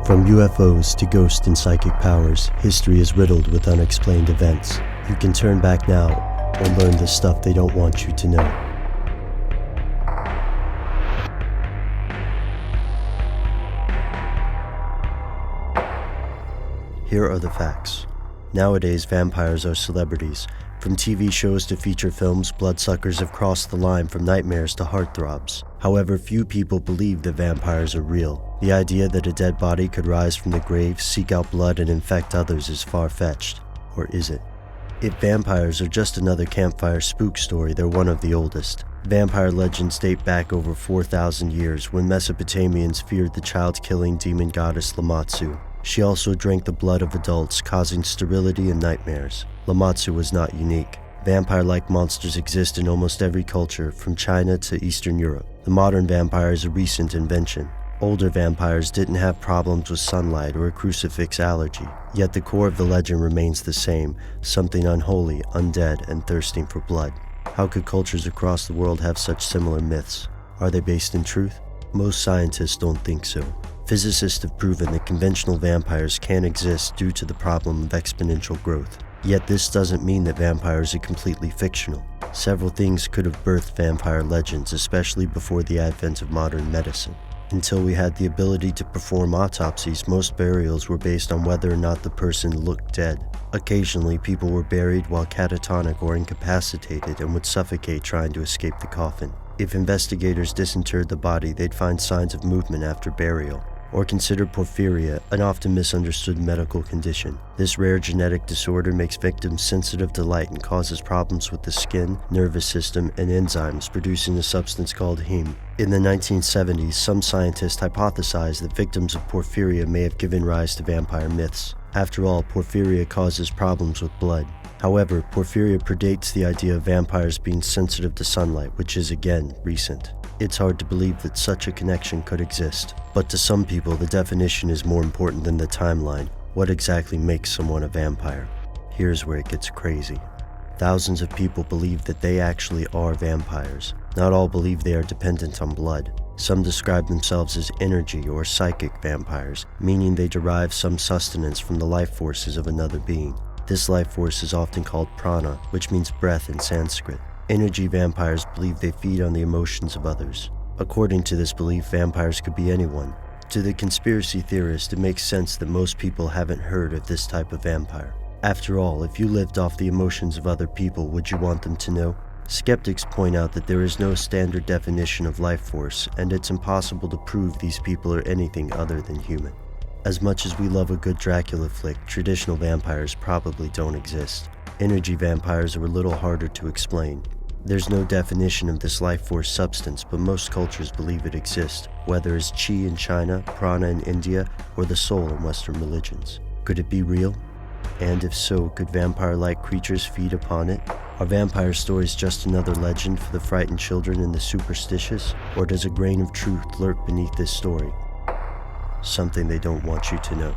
From UFOs to ghost and psychic powers, history is riddled with unexplained events. You can turn back now or learn the stuff they don't want you to know. Here are the facts. Nowadays, vampires are celebrities. From TV shows to feature films, bloodsuckers have crossed the line from nightmares to heartthrobs. However, few people believe that vampires are real. The idea that a dead body could rise from the grave, seek out blood, and infect others is far-fetched. Or is it? If vampires are just another campfire spook story, they're one of the oldest. Vampire legends date back over 4,000 years when Mesopotamians feared the child-killing demon goddess Lamatsu. She also drank the blood of adults, causing sterility and nightmares. Lamatsu was not unique. Vampire-like monsters exist in almost every culture, from China to Eastern Europe. The modern vampire is a recent invention. Older vampires didn't have problems with sunlight or a crucifix allergy, yet the core of the legend remains the same, something unholy, undead, and thirsting for blood. How could cultures across the world have such similar myths? Are they based in truth? Most scientists don't think so. Physicists have proven that conventional vampires can exist due to the problem of exponential growth. Yet this doesn't mean that vampires are completely fictional. Several things could have birthed vampire legends, especially before the advent of modern medicine. Until we had the ability to perform autopsies, most burials were based on whether or not the person looked dead. Occasionally, people were buried while catatonic or incapacitated and would suffocate trying to escape the coffin. If investigators disinterred the body, they'd find signs of movement after burial. Or consider porphyria, an often misunderstood medical condition. This rare genetic disorder makes victims sensitive to light and causes problems with the skin, nervous system, and enzymes, producing a substance called heme. In the 1970s, some scientists hypothesized that victims of porphyria may have given rise to vampire myths. After all, porphyria causes problems with blood. However, porphyria predates the idea of vampires being sensitive to sunlight, which is again recent. It's hard to believe that such a connection could exist. But to some people, the definition is more important than the timeline. What exactly makes someone a vampire? Here's where it gets crazy. Thousands of people believe that they actually are vampires. Not all believe they are dependent on blood. Some describe themselves as energy or psychic vampires, meaning they derive some sustenance from the life forces of another being. This life force is often called prana, which means breath in Sanskrit. Energy vampires believe they feed on the emotions of others. According to this belief, vampires could be anyone. To the conspiracy theorist, it makes sense that most people haven't heard of this type of vampire. After all, if you lived off the emotions of other people, would you want them to know? Skeptics point out that there is no standard definition of life force, and it's impossible to prove these people are anything other than human. As much as we love a good Dracula flick, traditional vampires probably don't exist. Energy vampires are a little harder to explain. There's no definition of this life force substance, but most cultures believe it exists, whether it's chi in China, prana in India, or the soul in Western religions. Could it be real? And if so, could vampire-like creatures feed upon it? Are vampire stories just another legend for the frightened children and the superstitious? Or does a grain of truth lurk beneath this story? Something they don't want you to know.